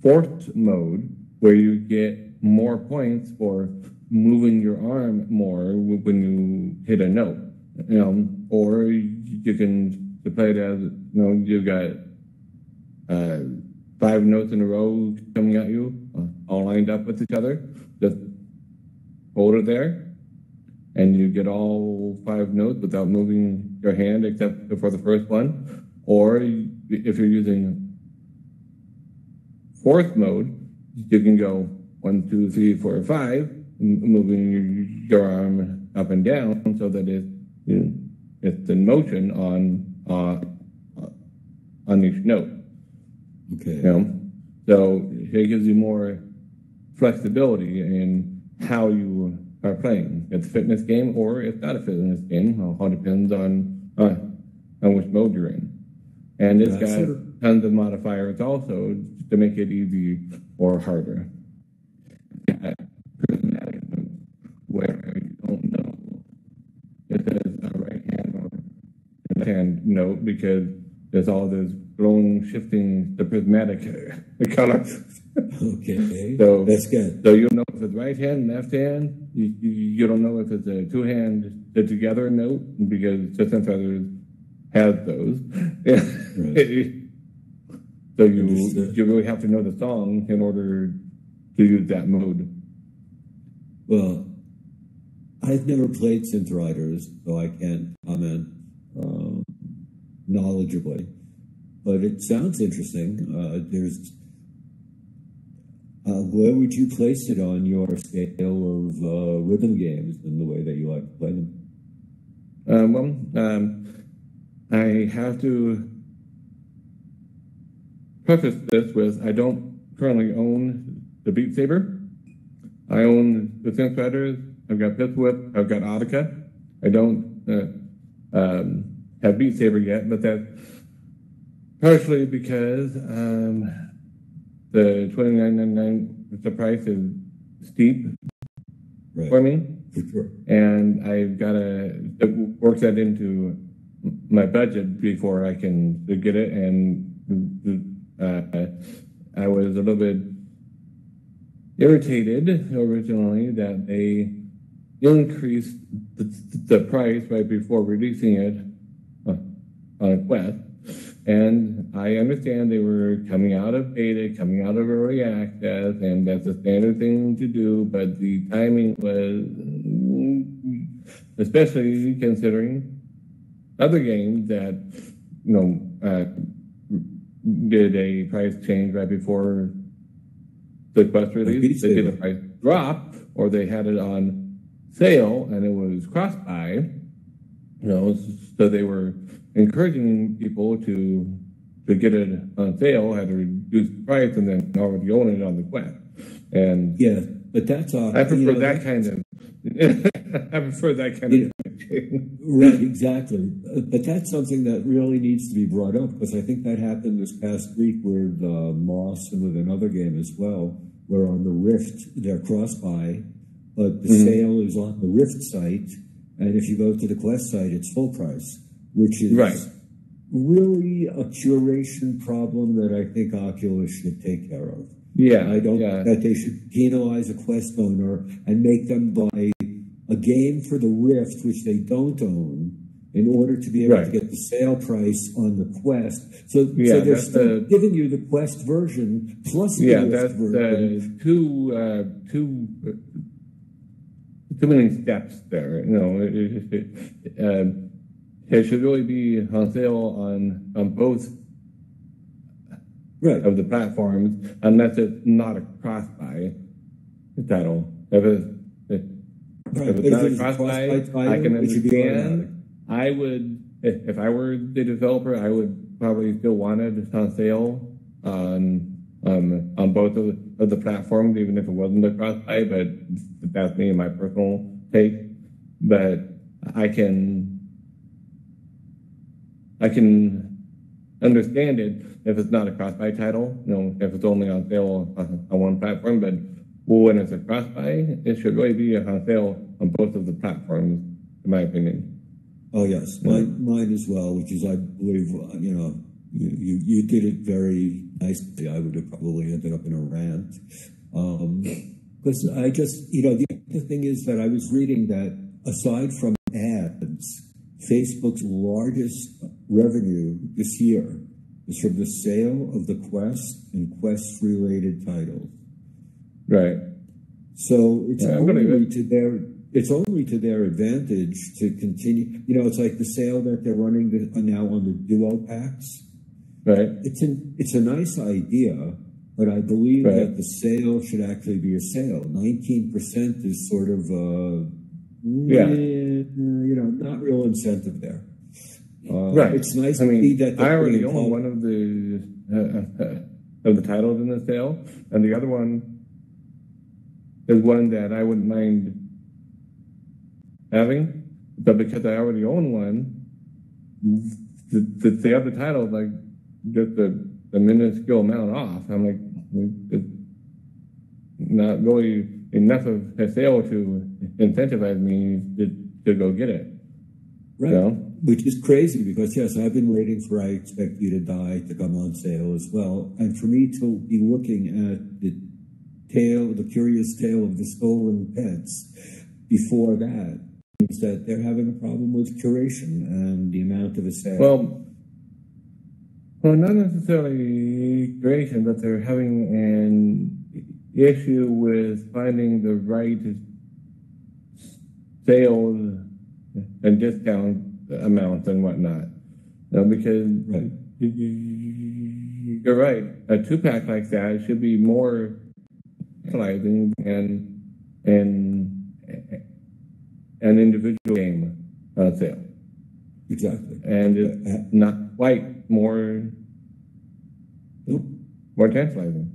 forced mode, where you get more points for moving your arm more when you hit a note, or you can play it as, you've got 5 notes in a row coming at you, all lined up with each other. Just hold it there, and you get all 5 notes without moving your hand except for the first one. Or if you're using fourth mode, you can go 1, 2, 3, 4, 5, moving your arm up and down so that it's in motion on each note. Okay. So it gives you more flexibility in how you are playing. It's a fitness game, or it's not a fitness game. It all depends on which mode you're in. And it's got tons of modifiers also to make it easy or harder. Got prismatic moves where you don't know if it's a right hand or left hand note, because there's all this glowing, shifting, the prismatic color. Okay, so that's good. So you don't know if it's right hand, left hand. You don't know if it's a 2-hand together note, because Just Feathers has those. Right. So you really have to know the song in order to use that mode. Well, I've never played Synth Riders, so I can't comment knowledgeably. But it sounds interesting. Where would you place it on your scale of rhythm games and the way that you like to play them? I have to preface this with, I don't currently own the Beat Saber. I own the Sim Spreaders. I've got Pistol Whip. I've got Audica. I don't have Beat Saber yet, but that's partially because the $29.99, the price is steep for me. For sure. And I've got to work that into my budget before I can get it. And I was a little bit irritated originally that they increased the price right before releasing it on a Quest. And I understand they were coming out of beta, coming out of early access, and that's a standard thing to do, but the timing was, especially considering other games that, did a price change right before the Quest release. They did a price drop, or they had it on sale, and it was cross-buy, so they were encouraging people to get it on sale, had to reduce the price, and then already own it on the Quest. And yeah, but that's all. I prefer that kind of. I prefer that kind of. Right, exactly. But that's something that really needs to be brought up, because I think that happened this past week with Moss and with another game as well, where on the Rift they're cross-buy, but the sale is on the Rift site, and if you go to the Quest site, it's full price, which is really a curation problem that I think Oculus should take care of. Yeah, I don't think that they should penalize a Quest owner and make them buy a game for the Rift, which they don't own, in order to be able to get the sale price on the Quest. So they're still giving you the Quest version plus the Rift version. Too many steps there. It should really be on sale on both of the platforms, unless it's not a cross-buy title. If it's not a cross-buy, I can understand. I would, if I were the developer, I would probably still want it on sale on both of the platforms, even if it wasn't a cross-buy. But that's me and my personal take. But I can understand it if it's not a cross-buy title, if it's only on sale on one platform. But when it's a cross-buy, it should really be on sale on both of the platforms, in my opinion. Oh, yes. Mine as well, which is, I believe, you did it very nicely. I would have probably ended up in a rant. Because I just, the other thing is that I was reading that aside from ads, Facebook's largest revenue this year is from the sale of the Quest and Quest-related titles. Right. So it's only to their advantage to continue. It's like the sale that they're running now on the Duo packs. Right. It's a nice idea, but I believe that the sale should actually be a sale. 19% is sort of not real incentive there. It's nice to see that. I already own one of the titles in the sale, and the other one is one that I wouldn't mind having, but because I already own one, the other title, like just the minuscule amount off. I'm like, it's not really enough of a sale to incentivize me to go get it. Right. Which is crazy because, yes, I've been waiting for I Expect You to Die to come on sale as well. And for me to be looking at the curious tale of the stolen pets before that means that they're having a problem with curation and the amount of a sale. Well, not necessarily curation, but they're having an issue with finding the right sales and discount amounts and whatnot. Because you're right, a 2-pack like that should be more utilizing and an individual game on sale. Exactly. And it's not quite more tantalizing.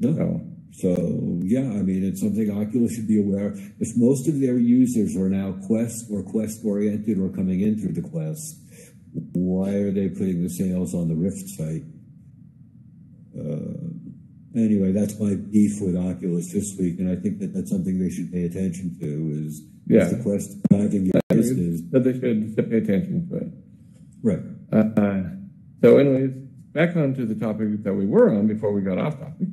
No. So, yeah, I mean, it's something Oculus should be aware. If most of their users are now Quest or Quest-oriented or coming in through the Quest, why are they putting the sales on the Rift site? Anyway, that's my beef with Oculus this week, and I think that that's something they should pay attention to, is the Quest driving your business. That they should pay attention to it. Right. So anyways, back onto the topic that we were on before we got off topic.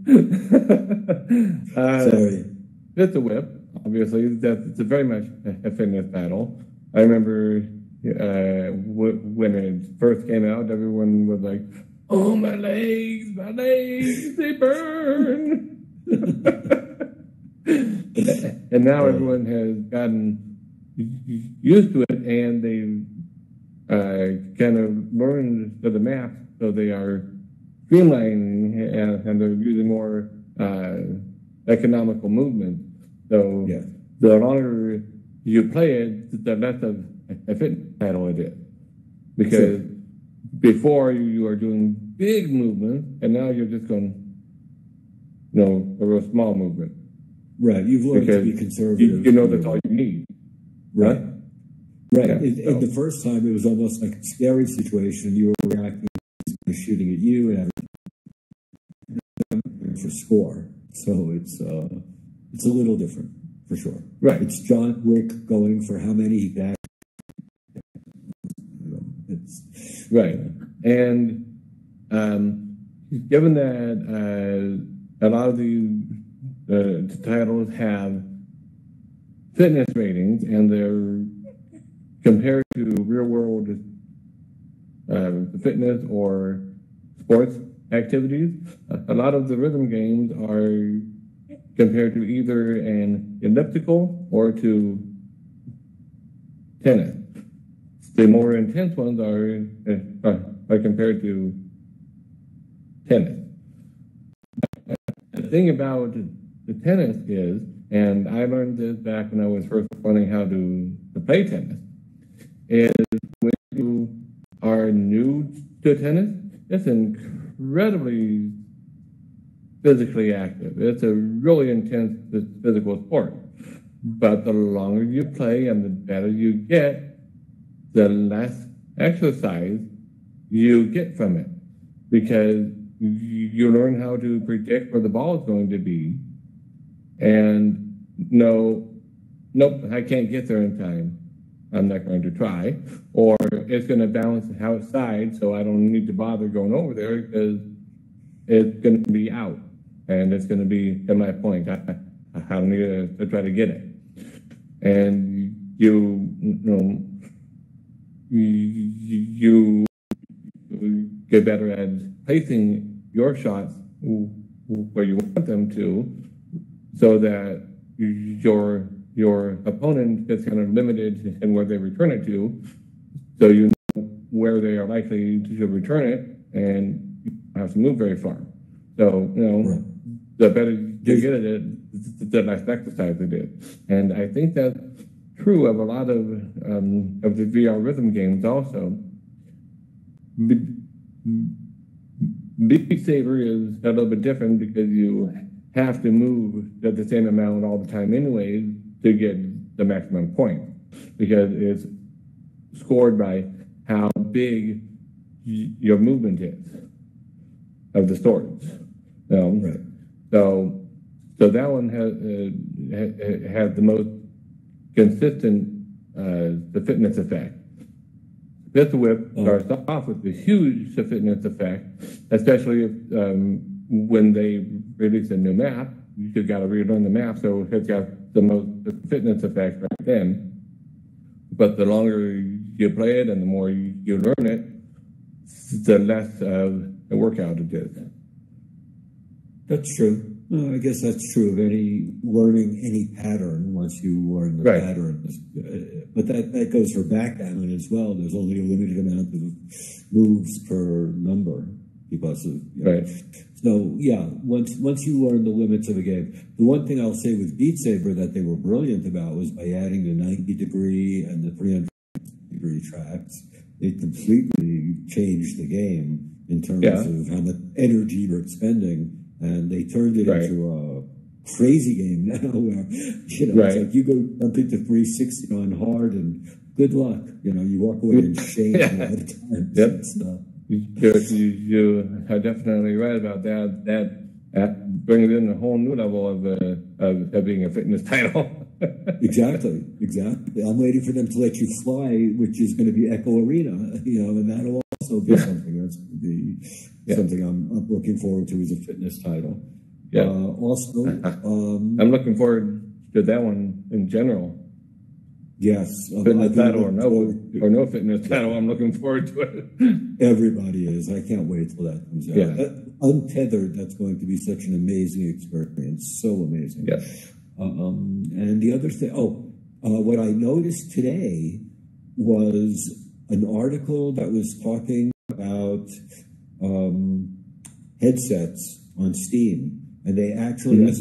Sorry. It's a whip, obviously. It's a very much a fitness battle. I remember when it first came out, everyone was like, "Oh, my legs, they burn." And now everyone has gotten used to it, and they've kind of learned the maps, so they are streamlining and they're using more economical movement. So the longer you play it, the less of a fitness battle it is. Because before you are doing big movements, and now you're just going, a real small movement. Right. You've learned to be conservative. You know that's all you need. Right. Right. Yeah. In the first time, it was almost like a scary situation. You were reacting to shooting at you and having for score. So it's a little different, for sure. Right. It's John Wick going for how many he got. Right. And given that a lot of these titles have fitness ratings, and they're compared to real-world fitness or sports activities, a lot of the rhythm games are compared to either an elliptical or to tennis. The more intense ones are compared to tennis. The thing about the tennis is, and I learned this back when I was first learning how to play tennis, is when you are new to tennis, it's incredibly physically active. It's a really intense physical sport. But the longer you play and the better you get, the less exercise you get from it. Because you learn how to predict where the ball is going to be, and nope, I can't get there in time. I'm not going to try. Or it's going to bounce outside, so I don't need to bother going over there because it's going to be out, and it's going to be at my point. I don't need to try to get it. And you get better at placing your shots where you want them to, so that your opponent is kind of limited in where they return it to, so you know where they are likely to return it, and you don't have to move very far. So, the better you get at it, the less exercise it is. And I think that's true of a lot of the VR rhythm games also. Beat Saber is a little bit different because you have to move at the same amount all the time anyways to get the maximum point, because it's scored by how big your movement is of the swords. Right. So that one has the most consistent the fitness effect. This whip starts off with a huge fitness effect, especially if, when they release a new map. You just got to relearn the map, so it's got the most fitness effect right then. But the longer you play it and the more you learn it, the less of a workout it is. That's true. I guess that's true of learning any pattern once you learn the patterns. But that goes for backgammon as well. There's only a limited amount of moves per number because of So once you learn the limits of a game, the one thing I'll say with Beat Saber that they were brilliant about was by adding the 90-degree and the 300-degree tracks, it completely changed the game in terms of how much energy you're expending. And they turned it into crazy game now where, it's like you go jump into 360 on hard and good luck. You walk away in shame a lot of times. Yep. You are definitely right about that. That brings in a whole new level of being a fitness title. Exactly. I'm waiting for them to let you fly, which is going to be Echo Arena, and that'll also be something that's going to be something I'm looking forward to as a fitness title. Yeah. Also, I'm looking forward to that one in general. Yes. Fitness title or no fitness title, I'm looking forward to it. Everybody is. I can't wait till that comes out. Yeah. Untethered, that's going to be such an amazing experience. So amazing. Yeah. And the other thing, what I noticed today was an article that was talking about headsets on Steam. And they actually, as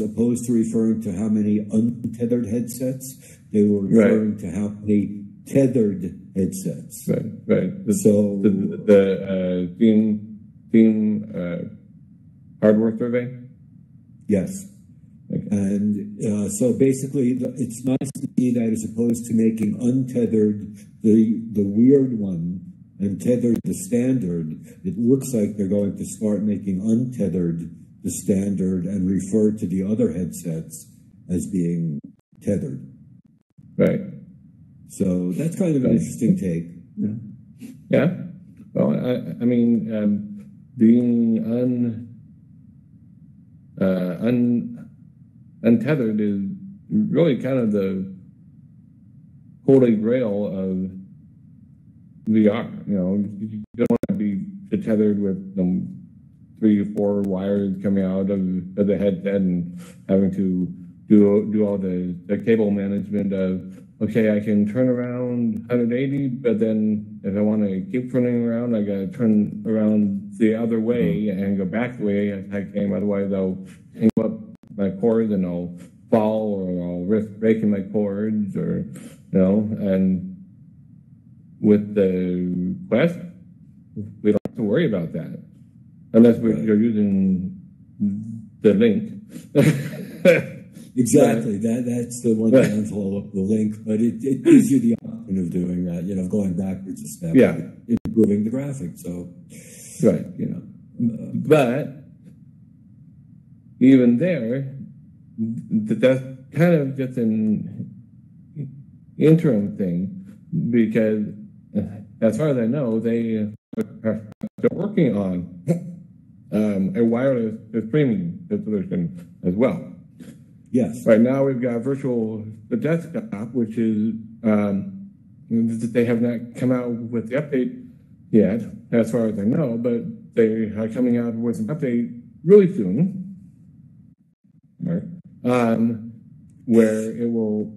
opposed to referring to how many untethered headsets, they were referring to how many tethered headsets. Right. So the Steam hardware survey. Yes. Okay. And so basically, it's nice to see that as opposed to making untethered the weird one and tethered the standard, it looks like they're going to start making untethered the standard and refer to the other headsets as being tethered. Right. So that's kind of an interesting take. Yeah. Well, I mean, being untethered is really kind of the holy grail of VR. You don't want to be tethered with 3 or 4 wires coming out of the headset and having to do all the cable management of, okay, I can turn around 180, but then if I want to keep turning around, I got to turn around the other way and go back the way I came. Otherwise, I'll hang up my cords and I'll fall or I'll risk breaking my cords and with the Quest, we don't have to worry about that. Unless you're using the link. Exactly. That's the one downfall of the link. But it gives you the option of doing that, going backwards a step. Yeah. Improving the graphics. So, right. But even there, that's kind of just an interim thing because as far as I know, they are still working on a wireless streaming solution as well. Yes. Right now we've got the desktop, which is they have not come out with the update yet, as far as I know, but they are coming out with an update really soon, where it will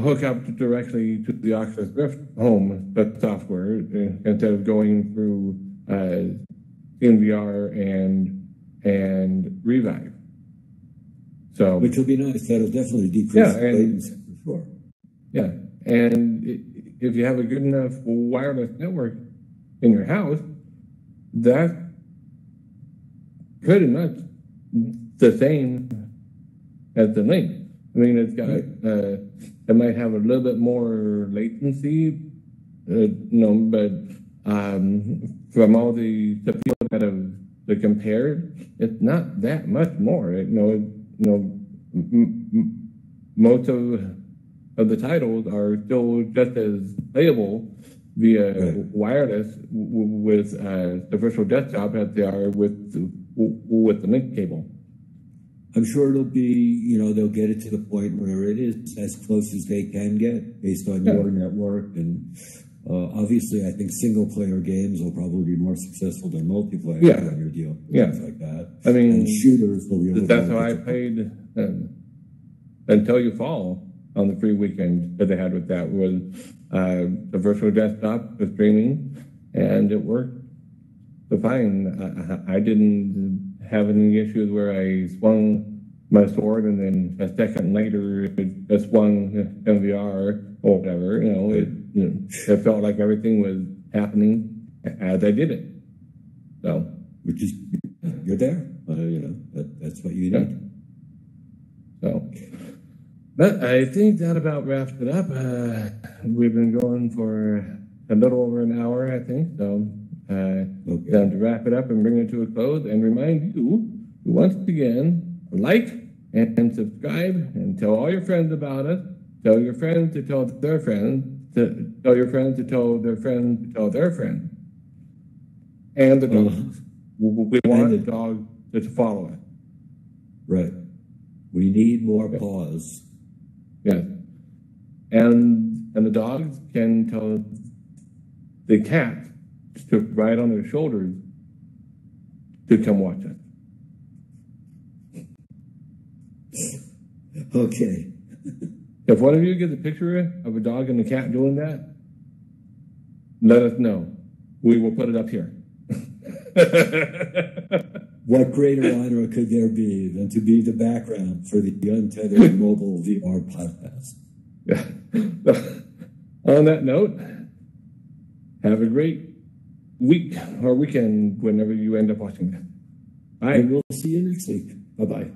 hook up directly to the Oculus Rift Home software instead of going through InVR and Revive. So, which will be nice. That'll definitely decrease latency for sure. Yeah, and if you have a good enough wireless network in your house, that's pretty much the same as the link. I mean, it's got it might have a little bit more latency, but from all the people that have compared, it's not that much more. Most of the titles are still just as playable via wireless with the virtual desktop as they are with the link cable. I'm sure it'll be, they'll get it to the point where it is as close as they can get based on your network. And obviously, I think single-player games will probably be more successful than multiplayer when you're dealing with things like that. I mean, and shooters will be able that's how I played Until You Fall on the free weekend that they had with that was the virtual desktop, the streaming, and it worked fine. I didn't have any issues where I swung my sword and then a second later it swung MVR or whatever. It felt like everything was happening as I did it. So, which is you're there. That's what you need. So, but I think that about wraps it up. We've been going for a little over an hour, I think. So, time to wrap it up and bring it to a close and remind you, once again, like and subscribe and tell all your friends about it. Tell your friends to tell their friends. Tell your friends to tell their friends to tell their friends. And the dogs. We want the dog to follow it. Right. We need more paws. Yes. And the dogs can tell the cat to ride on their shoulders to come watch us. Okay. If one of you gets a picture of a dog and a cat doing that, let us know. We will put it up here. What greater honor could there be than to be the background for the Untethered mobile VR podcast? Yeah. On that note, have a great week or weekend whenever you end up watching this. Bye. And we'll see you next week. Bye-bye.